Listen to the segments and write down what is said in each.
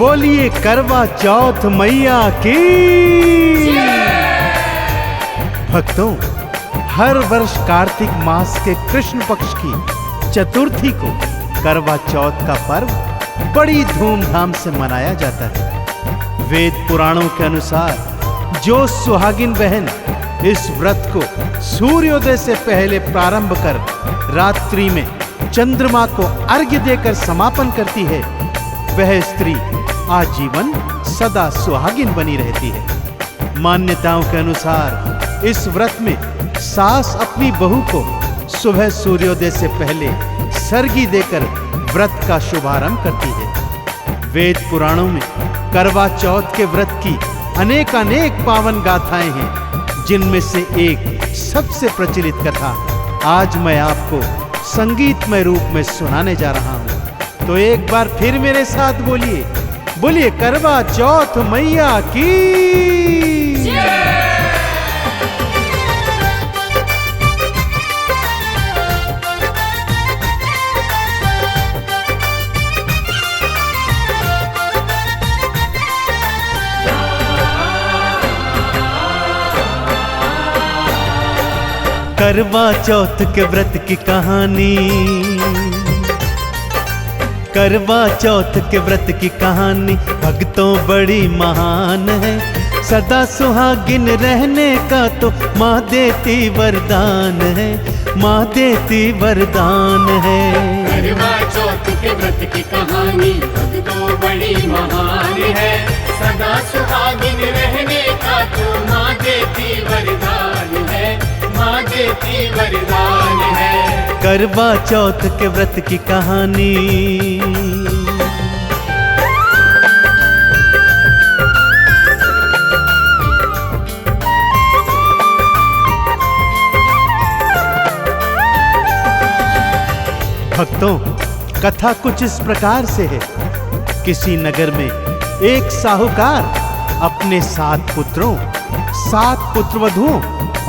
बोलिए करवा चौथ मैया की। भक्तों, हर वर्ष कार्तिक मास के कृष्ण पक्ष की चतुर्थी को करवा चौथ का पर्व बड़ी धूमधाम से मनाया जाता है। वेद पुराणों के अनुसार जो सुहागिन बहन इस व्रत को सूर्योदय से पहले प्रारंभ कर रात्रि में चंद्रमा को अर्घ्य देकर समापन करती है, वह स्त्री आजीवन सदा सुहागिन बनी रहती है। मान्यताओं के अनुसार इस व्रत में सास अपनी बहू को सुबह सूर्योदय से पहले सर्गी देकर व्रत का शुभारंभ करती है। वेद पुराणों में करवा चौथ के व्रत की अनेक पावन गाथाएं हैं, जिनमें से एक सबसे प्रचलित कथा आज मैं आपको संगीतमय रूप में सुनाने जा रहा हूं। तो एक बार फिर मेरे साथ बोलिए, बोलिए करवा चौथ मैया की। करवा चौथ के व्रत की कहानी, करवा चौथ के व्रत की कहानी भक्तों बड़ी महान है। सदा सुहागिन रहने का तो माँ देती वरदान है, माँ देती वरदान है। करवा चौथ के व्रत की कहानी भक्तों बड़ी महान है। सदा सुहागिन रहने का तो माँ देती वरदान है, माँ देती वरदान है। करवा चौथ के व्रत की कहानी। भक्तों, कथा कुछ इस प्रकार से है। किसी नगर में एक साहूकार अपने 7 पुत्रों, 7 पुत्रवधुओं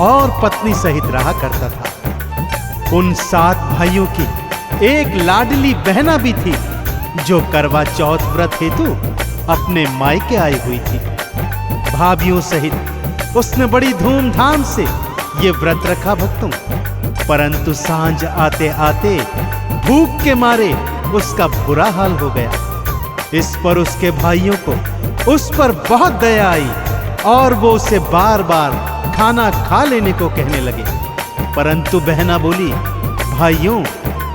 और पत्नी सहित रहा करता था। उन 7 भाइयों की एक लाडली बहना भी थी, जो करवा चौथ व्रत हेतु अपने मायके आई हुई थी। भाभियों सहित उसने बड़ी धूमधाम से ये व्रत रखा भक्तों, परंतु सांझ आते आते भूख के मारे उसका बुरा हाल हो गया। इस पर उसके भाइयों को उस पर बहुत दया आई और वो उसे बार बार खाना खा लेने को कहने लगे। परंतु बहना बोली, भाइयों,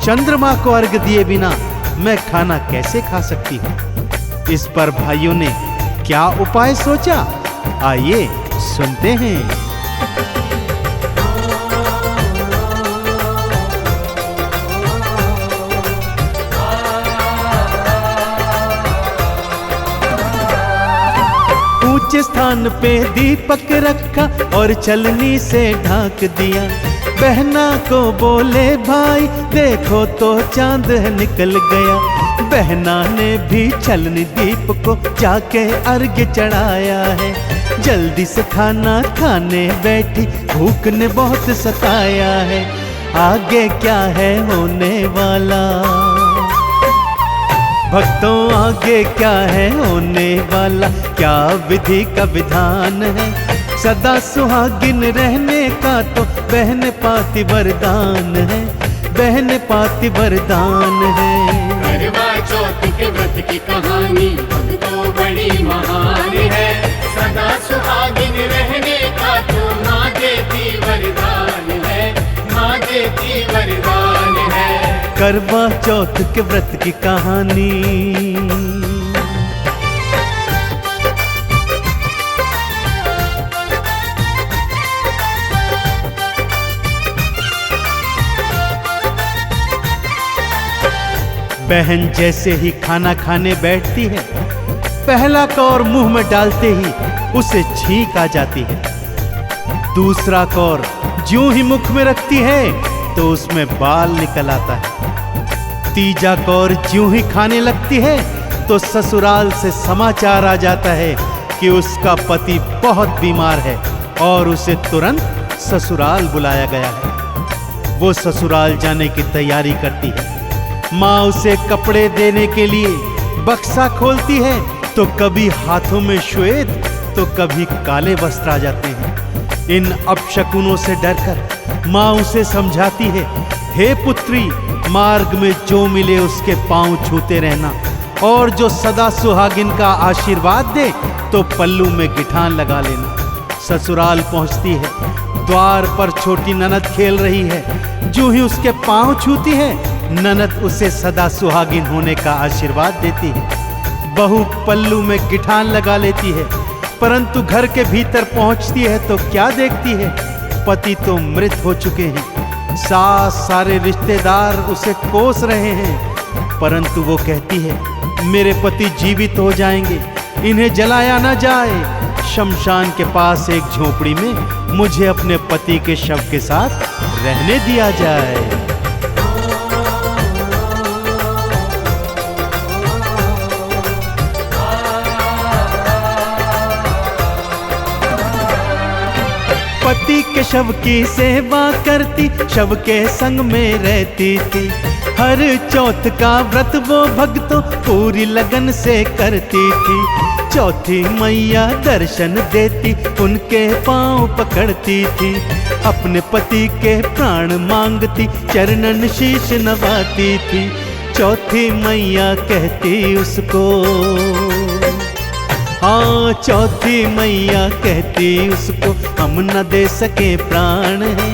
चंद्रमा को अर्घ्य दिए बिना मैं खाना कैसे खा सकती हूँ। इस पर भाइयों ने क्या उपाय सोचा, आइए सुनते हैं। ऊंचे स्थान पे दीपक रखा और छलनी से ढाक दिया। बहना को बोले, भाई देखो तो चांद निकल गया। बहना ने भी छलनी दीप को जाके अर्घ्य चढ़ाया है। जल्दी से खाना खाने बैठी, भूख ने बहुत सताया है। आगे क्या है होने वाला, भक्तों आगे क्या है होने वाला, क्या विधि का विधान है। सदा सुहागिन रहने का तो बहन पाती वरदान है, बहन पाती वरदान है। करवा चौथ के व्रत की कहानी भक्तों बड़ी महान है। सदा सुहागिन रहने का तो माँ देती वरदान है, माँ देती वरदान है। करवा चौथ के व्रत की कहानी। बहन जैसे ही खाना खाने बैठती है, पहला कौर मुंह में डालते ही उसे छींक आ जाती है। दूसरा कौर ज्यों ही मुख में रखती है तो उसमें बाल निकल आता है। तीजा कौर ज्यों ही खाने लगती है तो ससुराल से समाचार आ जाता है कि उसका पति बहुत बीमार है और उसे तुरंत ससुराल बुलाया गया है। वो ससुराल जाने की तैयारी करती है। माँ उसे कपड़े देने के लिए बक्सा खोलती है तो कभी हाथों में श्वेत तो कभी काले वस्त्र आ जाते हैं। इन अपशकुनों से डरकर माँ उसे समझाती है, हे पुत्री, मार्ग में जो मिले उसके पांव छूते रहना, और जो सदा सुहागिन का आशीर्वाद दे तो पल्लू में गिठान लगा लेना। ससुराल पहुंचती है, द्वार पर छोटी ननद खेल रही है। जो ही उसके पांव छूती है, ननद उसे सदा सुहागिन होने का आशीर्वाद देती है। बहू पल्लू में गिठान लगा लेती है, परंतु घर के भीतर पहुंचती है तो क्या देखती है, पति तो मृत हो चुके हैं। सास सारे रिश्तेदार उसे कोस रहे हैं, परंतु वो कहती है, मेरे पति जीवित हो जाएंगे, इन्हें जलाया ना जाए। शमशान के पास एक झोपड़ी में मुझे अपने पति के शव के साथ रहने दिया जाए। पति के शव की सेवा करती, शव के संग में रहती थी। हर चौथ का व्रत वो भक्तों पूरी लगन से करती थी। चौथी मैया दर्शन देती, उनके पांव पकड़ती थी। अपने पति के प्राण मांगती, चरणन शीश नवाती थी। चौथी मैया कहती उसको, हाँ चौथी मैया कहती उसको, हम न दे सके प्राण है,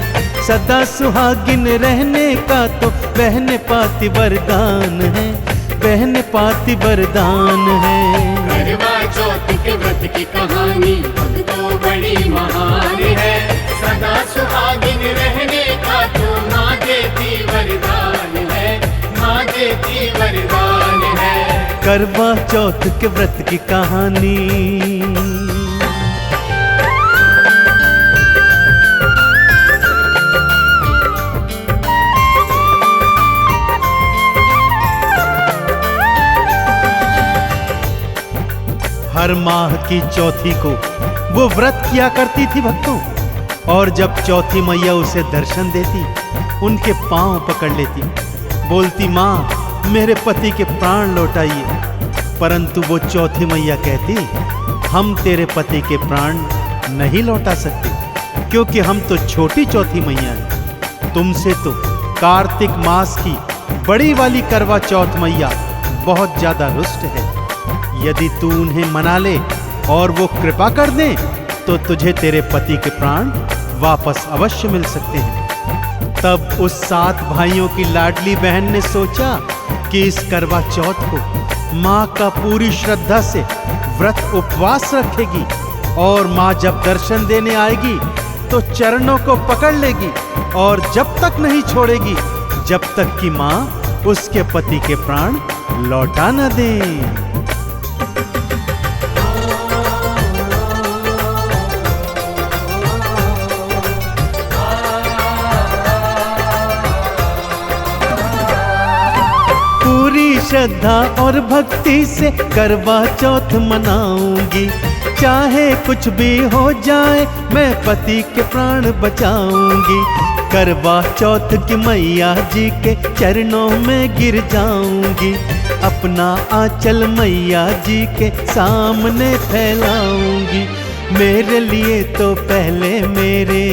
सदा सुहागिन रहने का तो बहन पाती वरदान है, बहन पाती वरदान है। करवा चौथ के व्रत की कहानी भक्तों बड़ी महान है, सदा सुहागिन रहने का तो माँ देती वरदान है, माँ देती वरदान है। करवा चौथ के व्रत की कहानी। हर माह की चौथी को वो व्रत किया करती थी भक्तों, और जब चौथी मैया उसे दर्शन देती, उनके पांव पकड़ लेती, बोलती, माँ मेरे पति के प्राण लौटाइए। परंतु वो चौथी मैया कहती, हम तेरे पति के प्राण नहीं लौटा सकते, क्योंकि हम तो छोटी चौथी मैया हैं। तुमसे तो कार्तिक मास की बड़ी वाली करवा चौथ मैया बहुत ज्यादा रुष्ट है। यदि तू उन्हें मना ले और वो कृपा कर दे, तो तुझे तेरे पति के प्राण वापस अवश्य मिल सकते हैं। तब उस 7 भाइयों की लाडली बहन ने सोचा कि इस करवा चौथ को माँ का पूरी श्रद्धा से व्रत उपवास रखेगी, और माँ जब दर्शन देने आएगी तो चरणों को पकड़ लेगी, और जब तक नहीं छोड़ेगी जब तक कि माँ उसके पति के प्राण लौटा न दे। श्रद्धा और भक्ति से करवा चौथ मनाऊंगी, चाहे कुछ भी हो जाए मैं पति के प्राण बचाऊंगी। करवा चौथ की मैया जी के चरणों में गिर जाऊंगी, अपना आंचल मैया जी के सामने फैलाऊंगी। मेरे लिए तो पहले मेरे,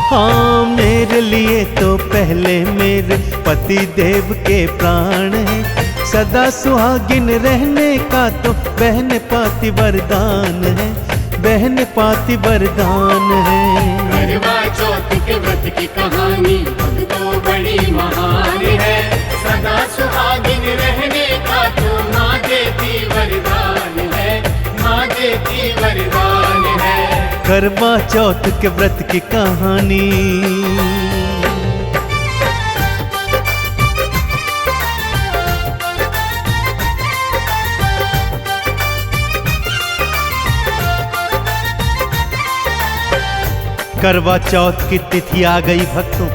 हाँ मेरे लिए तो पहले मेरे पति देव के प्राण है, सदा सुहागिन रहने का तो बहन पाती वरदान है, बहन पाती वरदान है। करवा चौथ के व्रत की कहानी भक्तों बड़ी महान है, सदा सुहागिन रहने का तो माँ देती वरदान है, माँ देती वरदान है। करवा चौथ के व्रत की कहानी। करवा चौथ की तिथि आ गई भक्तों।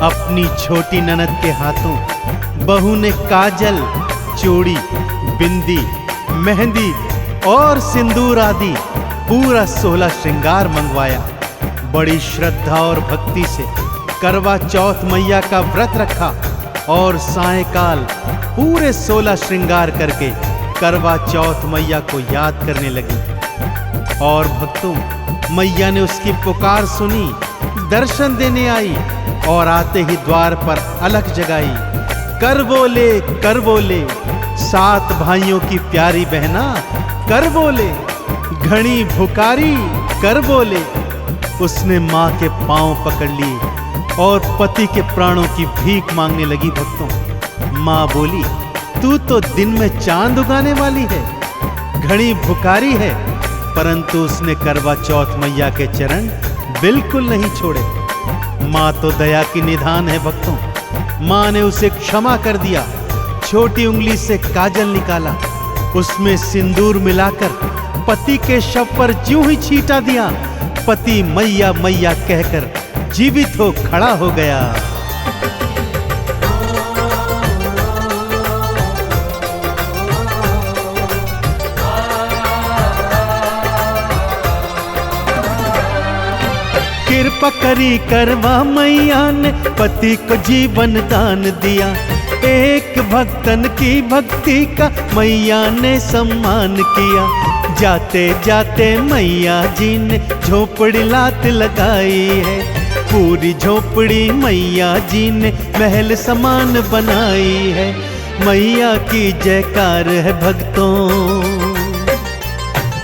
अपनी छोटी ननद के हाथों बहू ने काजल, चूड़ी, बिंदी, मेहंदी और सिंदूर आदि पूरा 16 श्रृंगार मंगवाया। बड़ी श्रद्धा और भक्ति से करवा चौथ मैया का व्रत रखा और सायंकाल पूरे 16 श्रृंगार करके करवा चौथ मैया को याद करने लगी। और भक्तों, मैया ने उसकी पुकार सुनी, दर्शन देने आई और आते ही द्वार पर अलख जगाई। कर बोले 7 भाइयों की प्यारी बहना, कर बोले घड़ी भुकारी, कर बोले। उसने माँ के पांव पकड़ लिए और पति के प्राणों की भीख मांगने लगी। भक्तों, माँ बोली, तू तो दिन में चांद उगाने वाली है, घड़ी भुकारी है, परंतु उसने करवा चौथ मैया के चरण बिल्कुल नहीं छोड़े। माँ तो दया की निधान है। भक्तों, माँ ने उसे क्षमा कर दिया। छोटी उंगली से काजल निकाला, उसमें सिंदूर मिलाकर पति के शव पर ज्यों ही छींटा दिया। पति मैया मैया कहकर जीवित हो खड़ा हो गया। कृपा करी करवा मैया ने पति को जीवन दान दिया। एक भक्तन की भक्ति का मैया ने सम्मान किया। जाते जाते मैया जी ने झोपड़ी लात लगाई है। पूरी झोपड़ी मैया जी ने महल समान बनाई है। मैया की जयकार है भक्तों,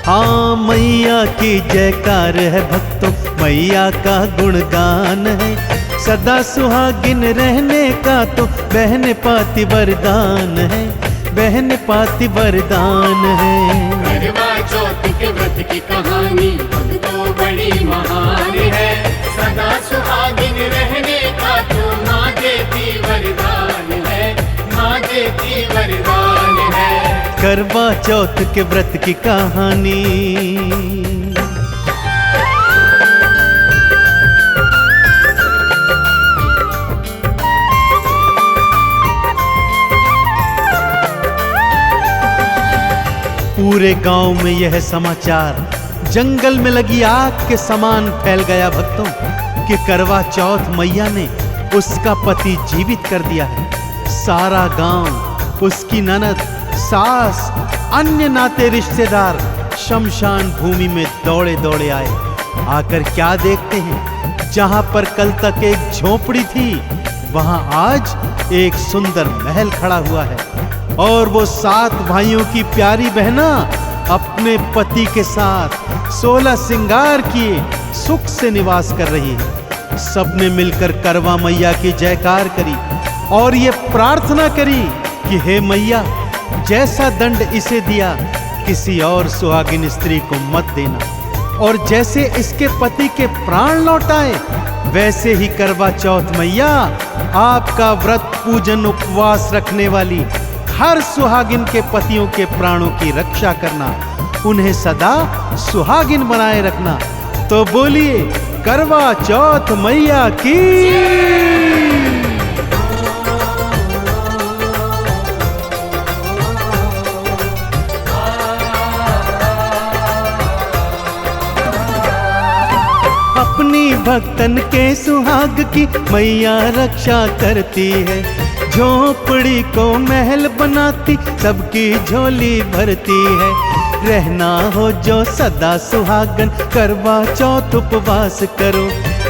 हाँ मैया की जयकार है भक्तों। मैया का गुणगान है, सदा सुहागिन रहने का तो बहन पाती वरदान है, बहन पाती वरदान है। करवा चौथ के व्रत की कहानी भक्तों बड़ी महान है। सदा सुहागिन रहने का तो माँ देती वरदान है, माँ देती वरदान है। करवा चौथ के व्रत की कहानी। पूरे गांव में यह समाचार जंगल में लगी आग के समान फैल गया भक्तों कि करवा चौथ मैया ने उसका पति जीवित कर दिया है। सारा गांव, उसकी ननद, सास, अन्य नाते रिश्तेदार शमशान भूमि में दौड़े दौड़े आए। आकर क्या देखते हैं, जहां पर कल तक एक झोपड़ी थी वहां आज एक सुंदर महल खड़ा हुआ है। और वो 7 भाइयों की प्यारी बहना अपने पति के साथ 16 श्रृंगार किए सुख से निवास कर रही है। सबने मिलकर करवा मैया की जयकार करी और ये प्रार्थना करी कि हे मैया, जैसा दंड इसे दिया किसी और सुहागिन स्त्री को मत देना, और जैसे इसके पति के प्राण लौटाए वैसे ही करवा चौथ मैया आपका व्रत पूजन उपवास रखने वाली हर सुहागिन के पतियों के प्राणों की रक्षा करना, उन्हें सदा सुहागिन बनाए रखना। तो बोलिए करवा चौथ मैया की। अपनी भक्तन के सुहाग की मैया रक्षा करती है। झोपड़ी को महल बनाती, सबकी झोली भरती है। रहना हो जो सदा सुहागन, करवा चौथ उपवास करो।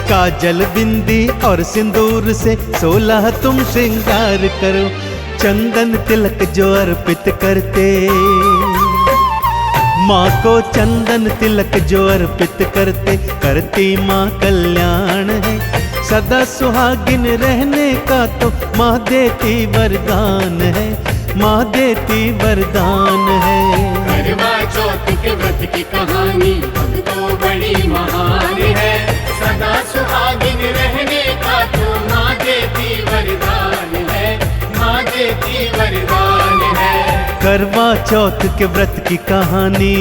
काजल, बिंदी और सिंदूर से 16 तुम श्रृंगार करो। चंदन तिलक जो अर्पित करते, माँ को चंदन तिलक जो अर्पित करते, करती माँ कल्याण है। सदा सुहागिन रहने का तो माँ देती वरदान है, माँ देती वरदान है। करवा चौथ के व्रत की कहानी भक्तों बड़ी महान है। सदा सुहागिन रहने का तो माँ देती वरदान है, माँ देती वरदान है। करवा चौथ के व्रत की कहानी।